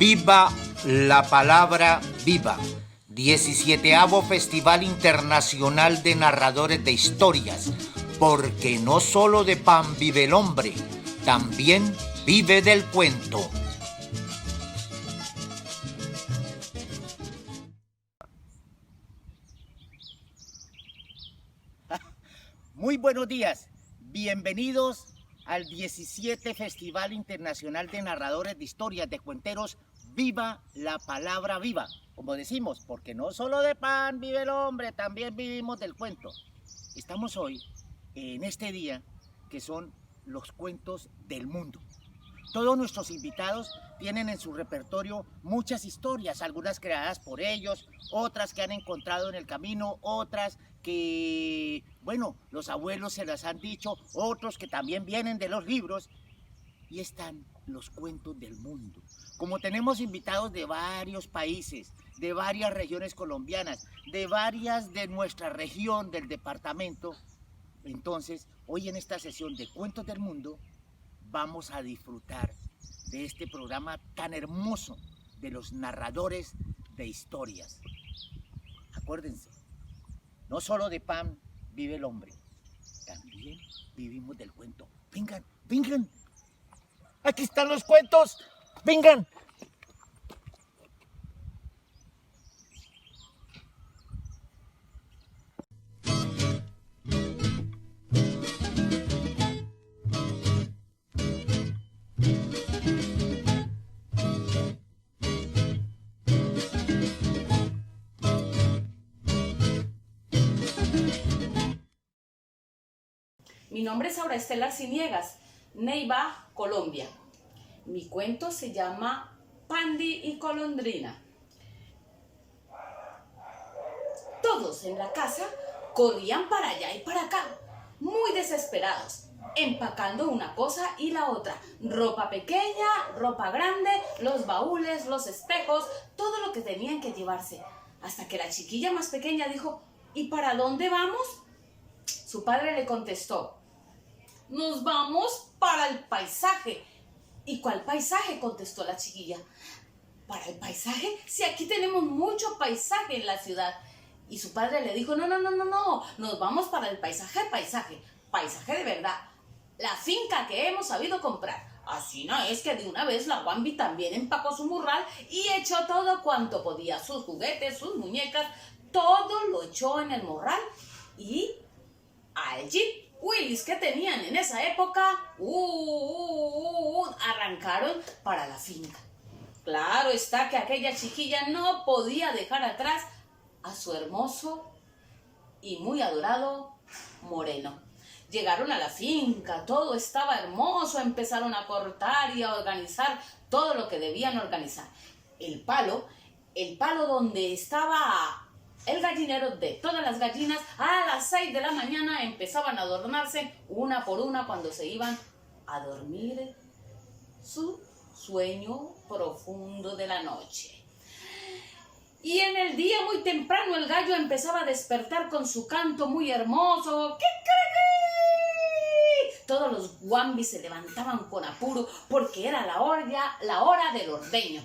Viva la palabra viva. 17º Festival Internacional de Narradores de Historias, porque no solo de pan vive el hombre, también vive del cuento. Muy buenos días, bienvenidos al 17 Festival Internacional de Narradores de Historias de Cuenteros. Viva la palabra viva, como decimos, porque no solo de pan vive el hombre, también vivimos del cuento. Estamos hoy en este día que son los cuentos del mundo. Todos nuestros invitados tienen en su repertorio muchas historias, algunas creadas por ellos, otras que han encontrado en el camino, otras que, bueno, los abuelos se las han dicho, otros que también vienen de los libros. Y están los cuentos del mundo. Como tenemos invitados de varios países, de varias regiones colombianas, de varias de nuestra región, del departamento, entonces, hoy en esta sesión de Cuentos del Mundo, vamos a disfrutar de este programa tan hermoso de los narradores de historias. Acuérdense, no solo de pan vive el hombre, también vivimos del cuento. Vengan, vengan. Aquí están los cuentos. Vengan. Mi nombre es Aura Estela Arciniegas, Neiva, Colombia. Mi cuento se llama Pandy y Golondrina. Todos en la casa corrían para allá y para acá, muy desesperados, empacando una cosa y la otra. Ropa pequeña, ropa grande, los baúles, los espejos, todo lo que tenían que llevarse. Hasta que la chiquilla más pequeña dijo, ¿y para dónde vamos? Su padre le contestó, nos vamos para el paisaje. ¿Y cuál paisaje?, contestó la chiquilla. ¿Para el paisaje? Si aquí tenemos mucho paisaje en la ciudad. Y su padre le dijo, no, nos vamos para el paisaje de verdad, la finca que hemos sabido comprar. Así no es que de una vez la Wambi también empacó su morral y echó todo cuanto podía, sus juguetes, sus muñecas, todo lo echó en el morral y al Jeep Willys que tenían en esa época, arrancaron para la finca. Claro está que aquella chiquilla no podía dejar atrás a su hermoso y muy adorado moreno. Llegaron a la finca, todo estaba hermoso, empezaron a cortar y a organizar todo lo que debían organizar. El palo donde estaba el gallinero de todas las gallinas, a las 6 de la mañana empezaban a adornarse una por una cuando se iban a dormir su sueño profundo de la noche. Y en el día muy temprano el gallo empezaba a despertar con su canto muy hermoso. ¡Kikiriki! Todos los guambis se levantaban con apuro porque era la hora del ordeño.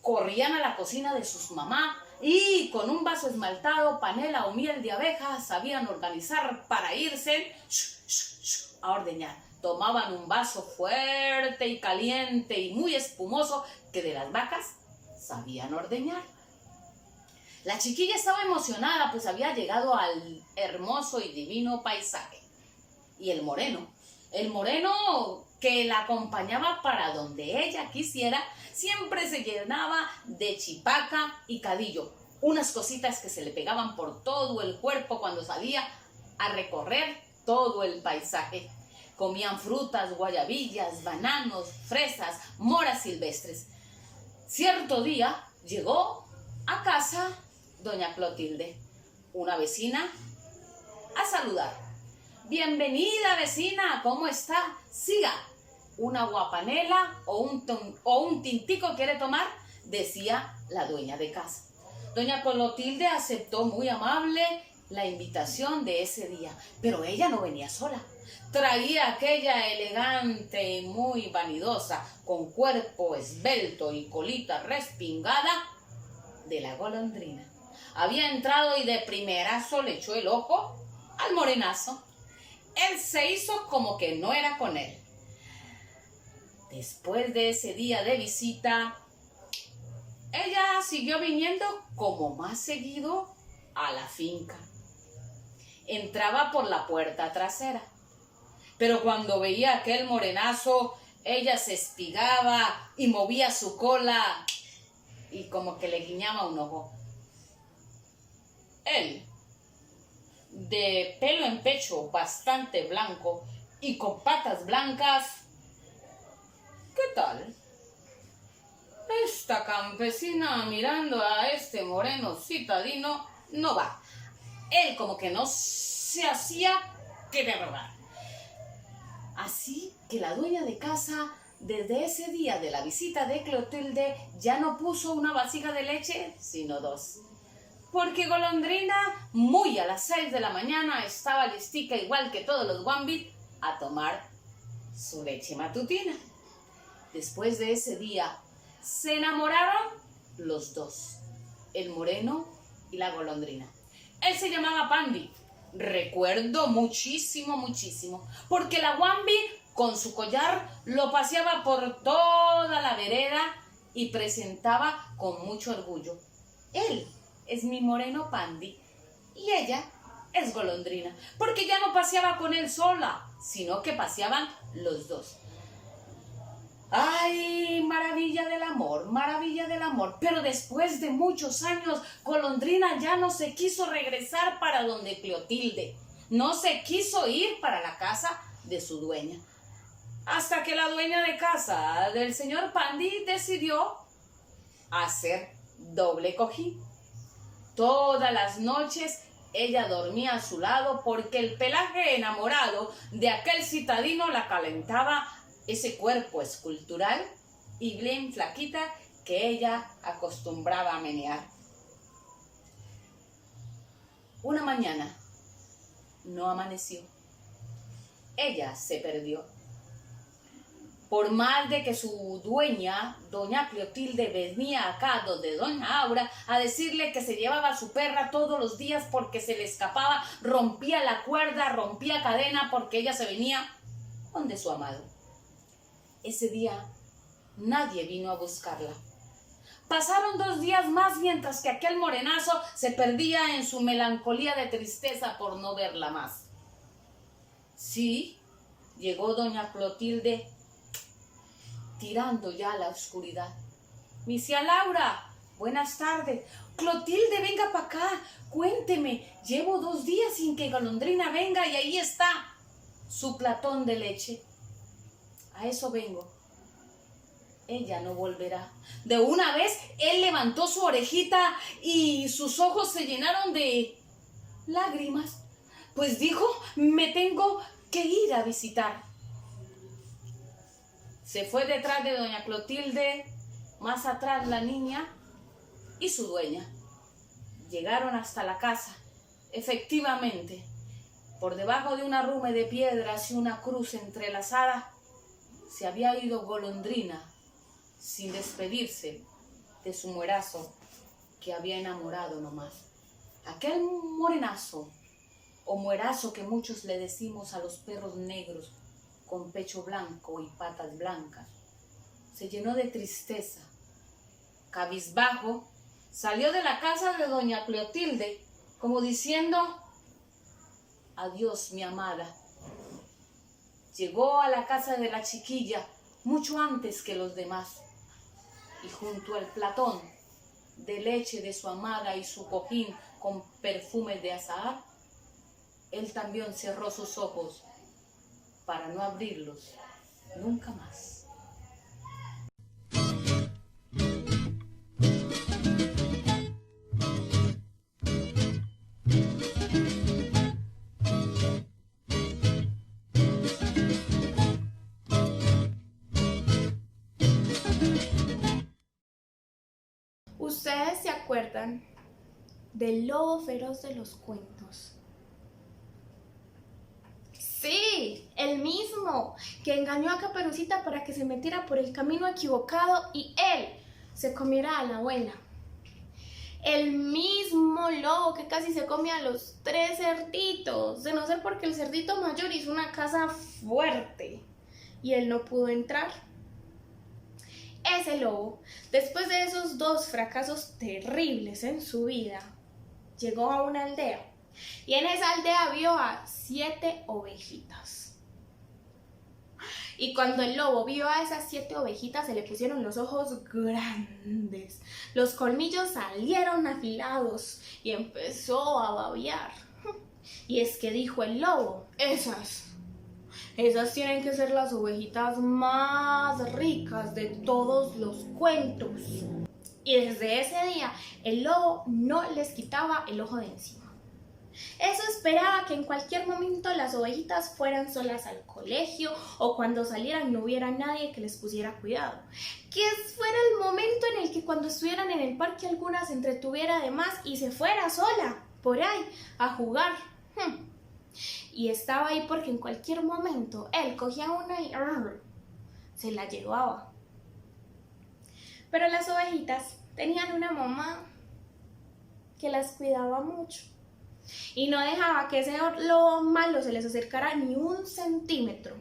Corrían a la cocina de sus mamás y con un vaso esmaltado, panela o miel de abeja sabían organizar para irse a ordeñar. Tomaban un vaso fuerte y caliente y muy espumoso que de las vacas sabían ordeñar. La chiquilla estaba emocionada, pues había llegado al hermoso y divino paisaje. Y el moreno que la acompañaba para donde ella quisiera, siempre se llenaba de chipaca y cadillo, unas cositas que se le pegaban por todo el cuerpo cuando salía a recorrer todo el paisaje. Comían frutas, guayabillas, bananos, fresas, moras silvestres. Cierto día llegó a casa doña Clotilde, una vecina, a saludar. Bienvenida, vecina, ¿cómo está? Siga. ¿Una guapanela o un tintico quiere tomar?, decía la dueña de casa. Doña Clotilde aceptó muy amable la invitación de ese día, pero ella no venía sola. Traía aquella elegante y muy vanidosa, con cuerpo esbelto y colita respingada, de la golondrina. Había entrado y de primerazo le echó el ojo al morenazo. Él se hizo como que no era con él. Después de ese día de visita, ella siguió viniendo como más seguido a la finca. Entraba por la puerta trasera, pero cuando veía a aquel morenazo, ella se espigaba y movía su cola y como que le guiñaba un ojo. Él, de pelo en pecho bastante blanco y con patas blancas, ¿qué tal? Esta campesina mirando a este moreno citadino no va. Él como que no se hacía que de rogar. Así que la dueña de casa, desde ese día de la visita de Clotilde, ya no puso una vasija de leche, sino dos. Porque Golondrina, muy a las 6 de la mañana, estaba listica igual que todos los Wambit a tomar su leche matutina. Después de ese día, se enamoraron los dos, el moreno y la golondrina. Él se llamaba Pandi. Recuerdo muchísimo, porque la Wambi con su collar lo paseaba por toda la vereda y presentaba con mucho orgullo: él es mi moreno Pandi y ella es golondrina, porque ya no paseaba con él sola, sino que paseaban los dos. ¡Ay, maravilla del amor, maravilla del amor! Pero después de muchos años, Golondrina ya no se quiso regresar para donde Clotilde. No se quiso ir para la casa de su dueña. Hasta que la dueña de casa del señor Pandi decidió hacer doble cojín. Todas las noches ella dormía a su lado porque el pelaje enamorado de aquel citadino la calentaba ese cuerpo escultural y bien flaquita que ella acostumbraba a menear. Una mañana no amaneció. Ella se perdió. Por más de que su dueña, doña Clotilde, venía acá donde doña Aura a decirle que se llevaba a su perra todos los días porque se le escapaba, rompía la cuerda, rompía cadena porque ella se venía donde su amado. Ese día nadie vino a buscarla. Pasaron 2 días más mientras que aquel morenazo se perdía en su melancolía de tristeza por no verla más. Sí, llegó doña Clotilde tirando ya a la oscuridad. Misia Laura, buenas tardes. Clotilde, venga para acá, cuénteme. Llevo 2 días sin que Golondrina venga y ahí está su platón de leche. A eso vengo. Ella no volverá. De una vez, él levantó su orejita y sus ojos se llenaron de lágrimas. Pues dijo, me tengo que ir a visitar. Se fue detrás de doña Clotilde, más atrás la niña y su dueña. Llegaron hasta la casa. Efectivamente, por debajo de un arrume de piedras y una cruz entrelazada, se había ido Golondrina sin despedirse de su muerazo que había enamorado nomás. Aquel morenazo o muerazo que muchos le decimos a los perros negros con pecho blanco y patas blancas, se llenó de tristeza. Cabizbajo, salió de la casa de doña Clotilde como diciendo: adiós, mi amada. Llegó a la casa de la chiquilla mucho antes que los demás y junto al platón de leche de su amada y su cojín con perfumes de azahar, él también cerró sus ojos para no abrirlos nunca más. ¿Ustedes se acuerdan del lobo feroz de los cuentos. Sí, el mismo que engañó a Caperucita para que se metiera por el camino equivocado y él se comiera a la abuela. El mismo lobo que casi se come a los 3 cerditos, de no ser porque el cerdito mayor hizo una casa fuerte y él no pudo entrar. Ese lobo, después de esos 2 fracasos terribles en su vida, llegó a una aldea y en esa aldea vio a 7 ovejitas. Y cuando el lobo vio a esas 7 ovejitas se le pusieron los ojos grandes, los colmillos salieron afilados y empezó a babear. Y es que dijo el lobo, esas tienen que ser las ovejitas más ricas de todos los cuentos. Y desde ese día el lobo no les quitaba el ojo de encima. Eso esperaba que en cualquier momento las ovejitas fueran solas al colegio o cuando salieran no hubiera nadie que les pusiera cuidado. Que fuera el momento en el que cuando estuvieran en el parque alguna se entretuviera de más y se fuera sola por ahí a jugar. Y estaba ahí porque en cualquier momento él cogía una y se la llevaba. Pero las ovejitas tenían una mamá que las cuidaba mucho y no dejaba que ese lobo malo se les acercara ni 1 centímetro.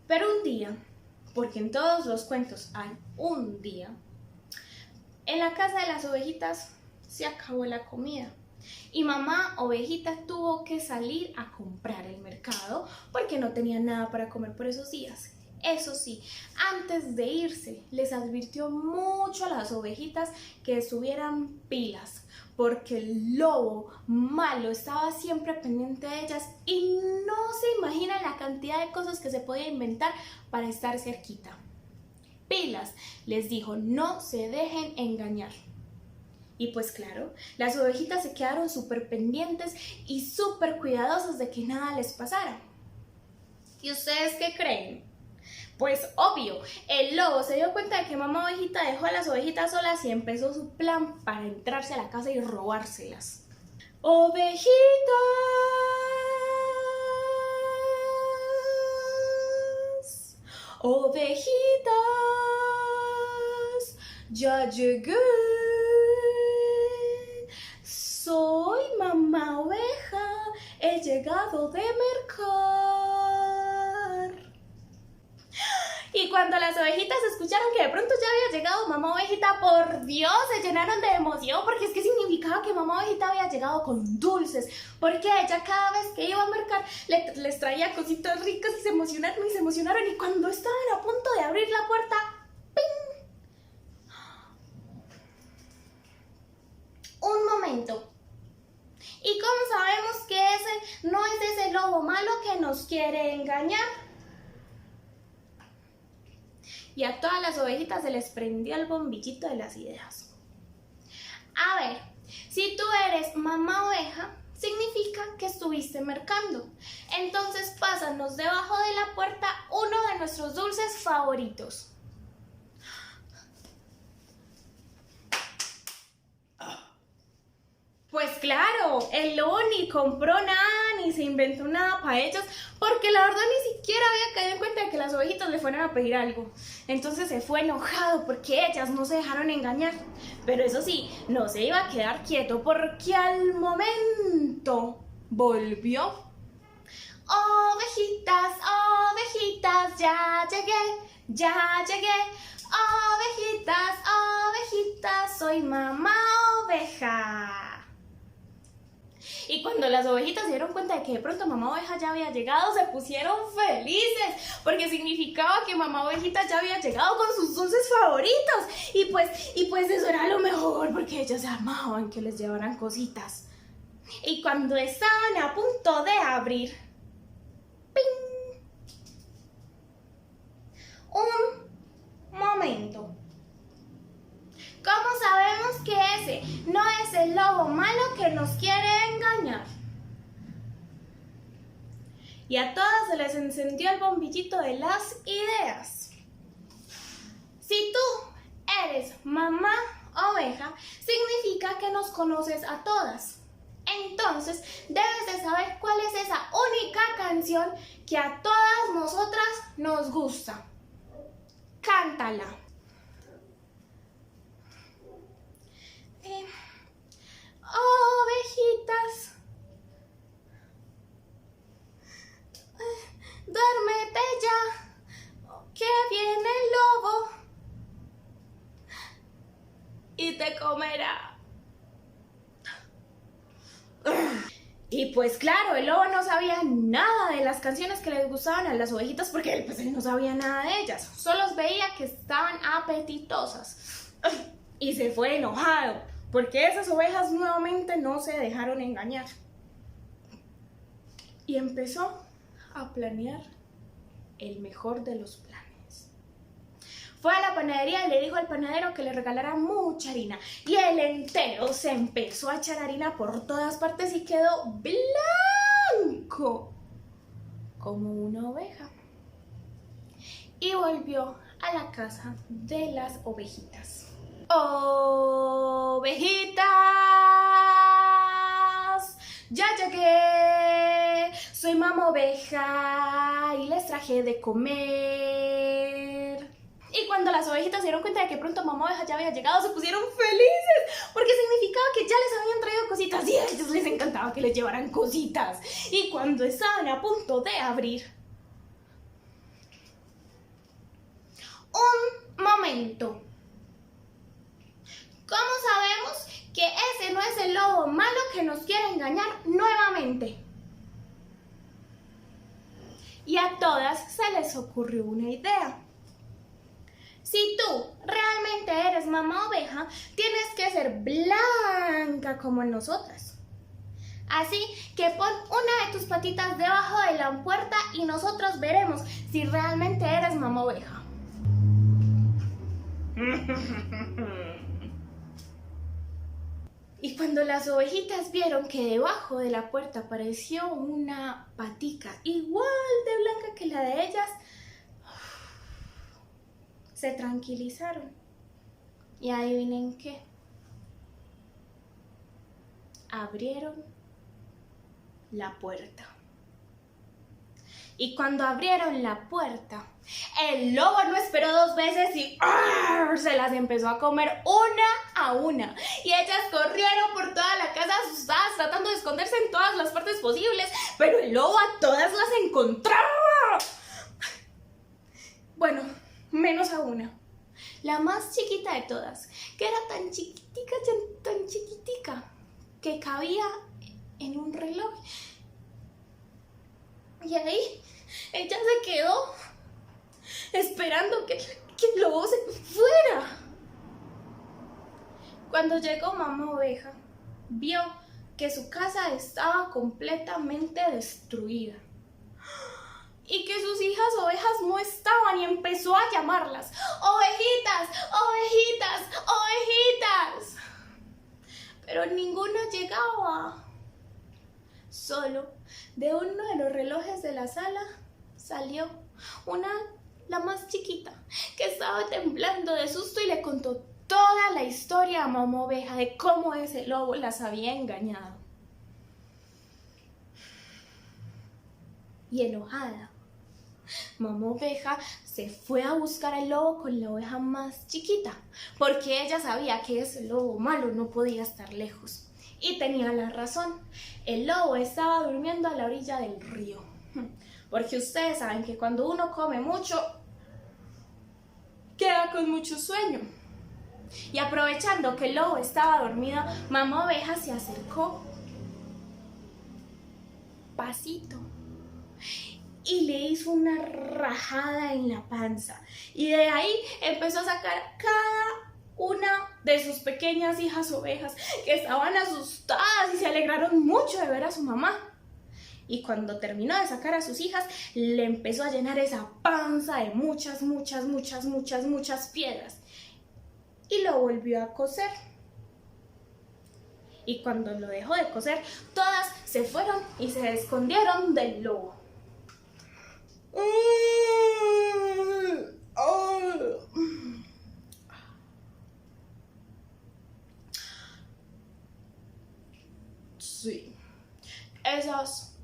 Pero un día, porque en todos los cuentos hay un día, en la casa de las ovejitas se acabó la comida y mamá ovejita tuvo que salir a comprar el mercado porque no tenía nada para comer por esos días. Eso sí, antes de irse, les advirtió mucho a las ovejitas que estuvieran pilas, porque el lobo malo estaba siempre pendiente de ellas y no se imaginan la cantidad de cosas que se podía inventar para estar cerquita. Pilas, les dijo, no se dejen engañar. Y pues claro, las ovejitas se quedaron súper pendientes y súper cuidadosas de que nada les pasara. ¿Y ustedes qué creen? Pues obvio, el lobo se dio cuenta de que mamá ovejita dejó a las ovejitas solas y empezó su plan para entrarse a la casa y robárselas. ¡Ovejitas! ¡Ovejitas! ¡Ya llegué! Soy mamá oveja, he llegado de mercar. Y cuando las ovejitas escucharon que de pronto ya había llegado mamá ovejita, por Dios, se llenaron de emoción, porque es que significaba que mamá ovejita había llegado con dulces, porque ella cada vez que iba a mercar les traía cositas ricas y se emocionaron, y cuando estaban a punto de abrir la puerta, ¡ping! Un momento. ¿Y cómo sabemos que ese no es ese lobo malo que nos quiere engañar? Y a todas las ovejitas se les prendió el bombillito de las ideas. A ver, si tú eres mamá oveja, significa que estuviste mercando. Entonces pásanos debajo de la puerta uno de nuestros dulces favoritos. Pues claro, el lobo ni compró nada, ni se inventó nada para ellos, porque la verdad ni siquiera había caído en cuenta de que las ovejitas le fueran a pedir algo. Entonces se fue enojado porque ellas no se dejaron engañar. Pero eso sí, no se iba a quedar quieto porque al momento volvió. Ovejitas, ovejitas, ya llegué, ya llegué. Ovejitas, ovejitas, soy mamá oveja. Y cuando las ovejitas se dieron cuenta de que de pronto mamá oveja ya había llegado, se pusieron felices, porque significaba que mamá ovejita ya había llegado con sus dulces favoritos. Y pues eso era lo mejor, porque ellas se amaban que les llevaran cositas. Y cuando estaban a punto de abrir, ¡ping! Un momento. ¿Cómo sabemos que ese no es el lobo malo que nos quiere engañar? Y a todas se les encendió el bombillito de las ideas. Si tú eres mamá oveja significa que nos conoces a todas. Entonces, debes de saber cuál es esa única canción que a todas nosotras nos gusta. Cántala. Ovejitas, duérmete ya, que viene el lobo y te comerá. Y pues claro, el lobo no sabía nada de las canciones que les gustaban a las ovejitas porque él no sabía nada de ellas. Solo veía que estaban apetitosas. Y se fue enojado porque esas ovejas nuevamente no se dejaron engañar. Y empezó a planear el mejor de los planes. Fue a la panadería y le dijo al panadero que le regalara mucha harina. Y el entero se empezó a echar harina por todas partes y quedó blanco como una oveja. Y volvió a la casa de las ovejitas. Ovejitas, ya llegué, soy mamá oveja y les traje de comer. Y cuando las ovejitas se dieron cuenta de que pronto mamá oveja ya había llegado, se pusieron felices, porque significaba que ya les habían traído cositas y a ellos les encantaba que les llevaran cositas. Y cuando estaban a punto de abrir, un momento. ¿Cómo sabemos que ese no es el lobo malo que nos quiere engañar nuevamente? Y a todas se les ocurrió una idea. Si tú realmente eres mamá oveja, tienes que ser blanca como nosotras. Así que pon una de tus patitas debajo de la puerta y nosotros veremos si realmente eres mamá oveja. Y cuando las ovejitas vieron que debajo de la puerta apareció una patica igual de blanca que la de ellas, se tranquilizaron. Y adivinen qué. Abrieron la puerta. Y cuando abrieron la puerta, el lobo no esperó dos veces y se las empezó a comer una a una. Y ellas corrieron por toda la casa asustadas, tratando de esconderse en todas las partes posibles, pero el lobo a todas las encontraba. Bueno, menos a una, la más chiquita de todas, que era tan chiquitica, que cabía en un reloj. Y ahí ella se quedó esperando que el lobo se fuera. Cuando llegó mamá oveja, vio que su casa estaba completamente destruida y que sus hijas ovejas no estaban, y empezó a llamarlas: ovejitas, ovejitas, ovejitas. Pero ninguna llegaba. Solo de uno de los relojes de la sala salió la más chiquita, que estaba temblando de susto y le contó toda la historia a mamá oveja de cómo ese lobo las había engañado. Y enojada, mamá oveja se fue a buscar al lobo con la oveja más chiquita, porque ella sabía que ese lobo malo no podía estar lejos. Y tenía la razón, el lobo estaba durmiendo a la orilla del río. Porque ustedes saben que cuando uno come mucho, queda con mucho sueño. Y aprovechando que el lobo estaba dormido, mamá oveja se acercó pasito y le hizo una rajada en la panza. Y de ahí empezó a sacar cada una de sus pequeñas hijas ovejas, que estaban asustadas y se alegraron mucho de ver a su mamá. Y cuando terminó de sacar a sus hijas, le empezó a llenar esa panza de muchas piedras. Y lo volvió a coser. Y cuando lo dejó de coser, todas se fueron y se escondieron del lobo.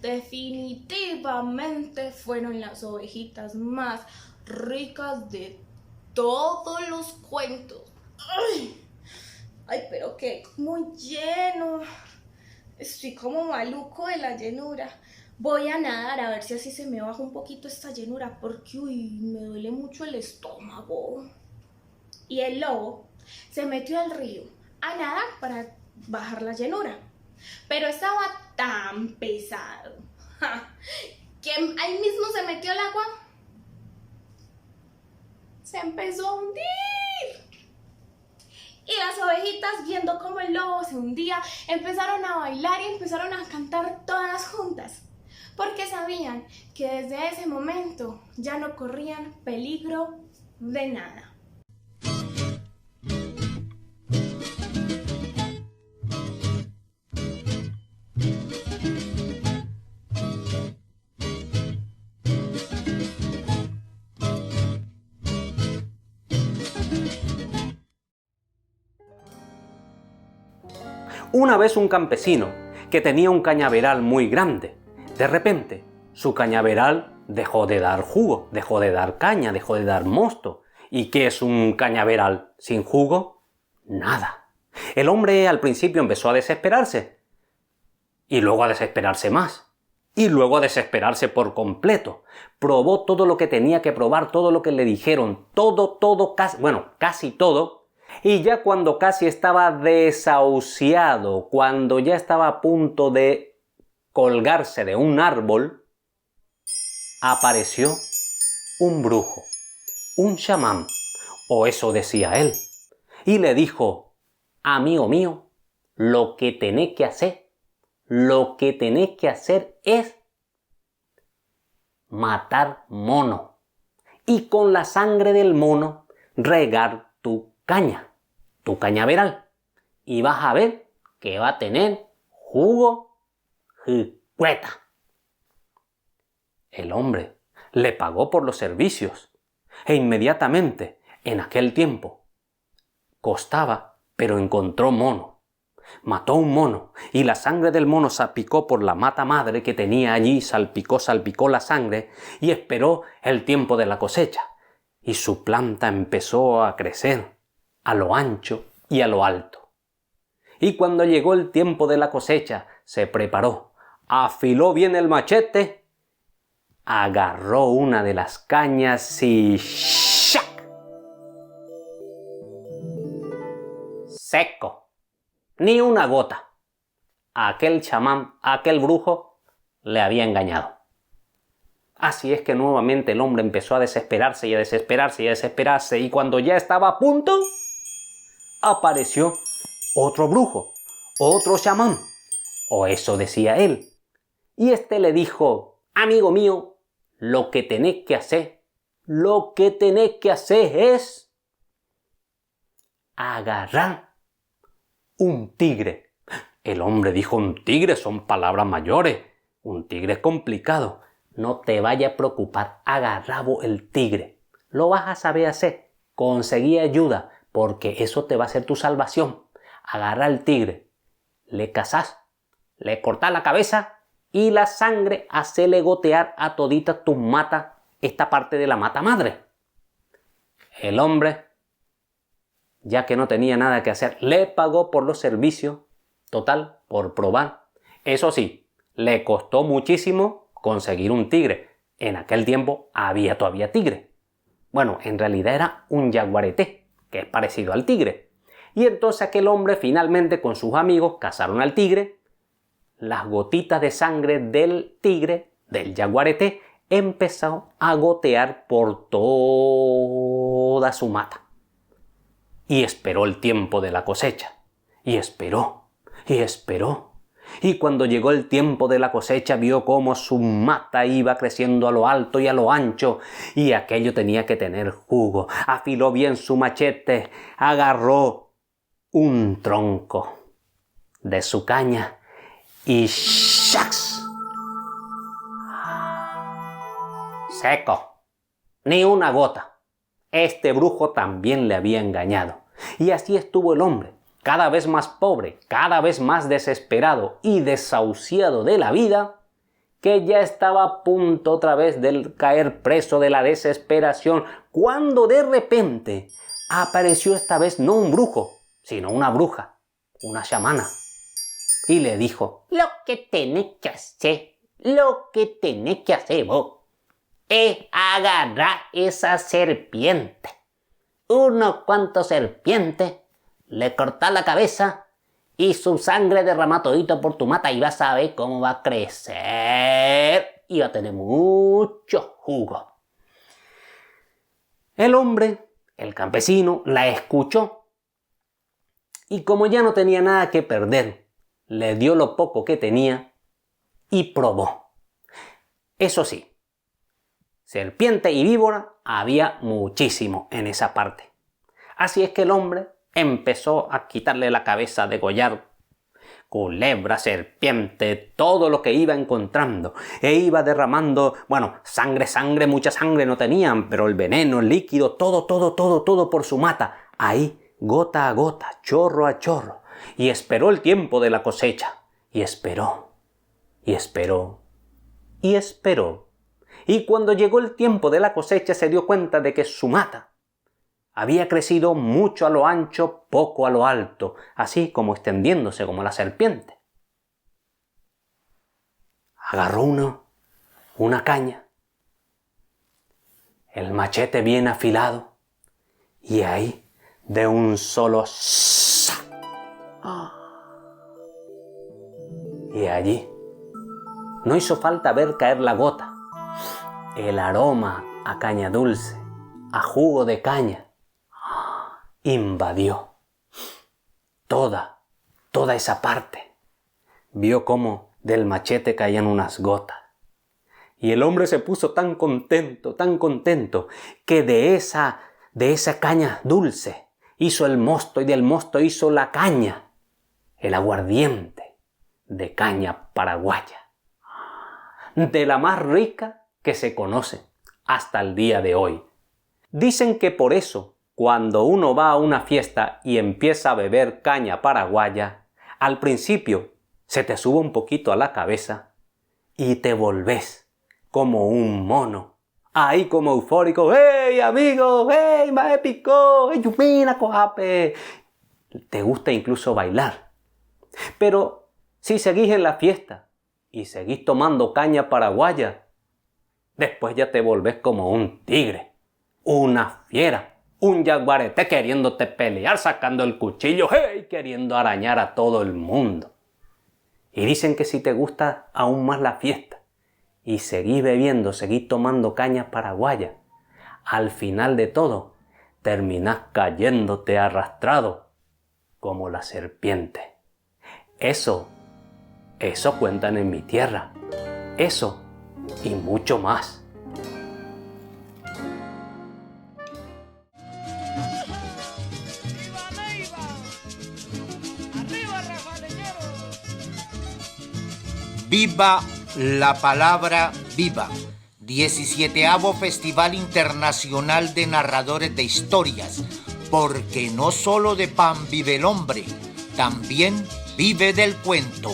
definitivamente fueron las ovejitas más ricas de todos los cuentos. Ay, pero qué muy lleno. Estoy como maluco de la llenura. Voy a nadar a ver si así se me baja un poquito esta llenura, porque me duele mucho el estómago. Y el lobo se metió al río a nadar para bajar la llenura, pero estaba tan pesado que ahí mismo se metió al agua, se empezó a hundir. Y las ovejitas, viendo cómo el lobo se hundía, empezaron a bailar y empezaron a cantar todas juntas, porque sabían que desde ese momento ya no corrían peligro de nada. Una vez un campesino que tenía un cañaveral muy grande, de repente su cañaveral dejó de dar jugo, dejó de dar caña, dejó de dar mosto. ¿Y qué es un cañaveral sin jugo? Nada. El hombre al principio empezó a desesperarse, y luego a desesperarse más, y luego a desesperarse por completo. Probó todo lo que tenía que probar, todo lo que le dijeron, casi todo. Y ya cuando casi estaba desahuciado, cuando ya estaba a punto de colgarse de un árbol, apareció un brujo, un chamán, o eso decía él, y le dijo: amigo mío, lo que tenés que hacer es matar mono, y con la sangre del mono regar tu cañaveral, y vas a ver que va a tener jugo jicueta. El hombre le pagó por los servicios, e inmediatamente, en aquel tiempo, costaba, pero encontró mono. Mató un mono, y la sangre del mono salpicó por la mata madre que tenía allí, salpicó la sangre, y esperó el tiempo de la cosecha, y su planta empezó a crecer a lo ancho y a lo alto. Y cuando llegó el tiempo de la cosecha, se preparó, afiló bien el machete, agarró una de las cañas y ¡shac! Seco, ni una gota. Aquel chamán, aquel brujo, le había engañado. Así es que nuevamente el hombre empezó a desesperarse y a desesperarse y a desesperarse, y cuando ya estaba a punto, apareció otro brujo, otro chamán, o eso decía él. Y este le dijo: amigo mío, lo que tenés que hacer es agarrar un tigre. El hombre dijo: un tigre, son palabras mayores, un tigre es complicado. No te vayas a preocupar, agarra el tigre. Lo vas a saber hacer, conseguí ayuda, porque eso te va a ser tu salvación. Agarra el tigre, le cazás, le cortás la cabeza y la sangre hacele gotear a todita tu mata, esta parte de la mata madre. El hombre, ya que no tenía nada que hacer, le pagó por los servicios, total, por probar. Eso sí, le costó muchísimo conseguir un tigre. En aquel tiempo había todavía tigre. Bueno, en realidad era un yaguareté, que es parecido al tigre. Y entonces aquel hombre finalmente con sus amigos cazaron al tigre. Las gotitas de sangre del tigre, del yaguareté, empezó a gotear por toda su mata. Y esperó el tiempo de la cosecha. Y esperó, y esperó. Y cuando llegó el tiempo de la cosecha, vio cómo su mata iba creciendo a lo alto y a lo ancho, y aquello tenía que tener jugo. Afiló bien su machete, agarró un tronco de su caña y ¡shax! Seco, ni una gota. Este brujo también le había engañado. Y así estuvo el hombre, cada vez más pobre, cada vez más desesperado y desahuciado de la vida, que ya estaba a punto otra vez de caer preso de la desesperación, cuando de repente apareció esta vez no un brujo, sino una bruja, una chamana, y le dijo: lo que tenés que hacer vos es agarrar esa serpiente, unos cuantos serpientes, le cortás la cabeza y su sangre derrama todito por tu mata y vas a ver cómo va a crecer y va a tener mucho jugo. El hombre, el campesino, la escuchó y como ya no tenía nada que perder, le dio lo poco que tenía y probó. Eso sí, serpiente y víbora había muchísimo en esa parte. Así es que el hombre empezó a quitarle la cabeza, degollar culebra, serpiente, todo lo que iba encontrando, e iba derramando, sangre, mucha sangre no tenían, pero el veneno, el líquido, todo por su mata, ahí, gota a gota, chorro a chorro, y esperó el tiempo de la cosecha, y esperó, y cuando llegó el tiempo de la cosecha se dio cuenta de que su mata había crecido mucho a lo ancho, poco a lo alto, así como extendiéndose como la serpiente. Agarró una caña, el machete bien afilado, y ahí, de un solo y allí no hizo falta ver caer la gota. El aroma a caña dulce, a jugo de caña, invadió toda esa parte. Vio cómo del machete caían unas gotas. Y el hombre se puso tan contento, que de esa caña dulce hizo el mosto y del mosto hizo la caña, el aguardiente de caña paraguaya, de la más rica que se conoce hasta el día de hoy. Dicen que por eso, cuando uno va a una fiesta y empieza a beber caña paraguaya, al principio se te sube un poquito a la cabeza y te volvés como un mono, ahí como eufórico. ¡Hey, amigo! ¡Hey, maépico! ¡Hey, yumina, cojape! Te gusta incluso bailar. Pero si seguís en la fiesta y seguís tomando caña paraguaya, después ya te volvés como un tigre, una fiera, un jaguarete queriéndote pelear, sacando el cuchillo, ¡hey!, queriendo arañar a todo el mundo. Y dicen que si te gusta aún más la fiesta y seguís bebiendo, seguís tomando caña paraguaya, al final de todo terminás cayéndote arrastrado como la serpiente. Eso cuentan en mi tierra. Eso y mucho más. Viva la palabra viva. 17º Festival Internacional de Narradores de Historias. Porque no solo de pan vive el hombre, también vive del cuento.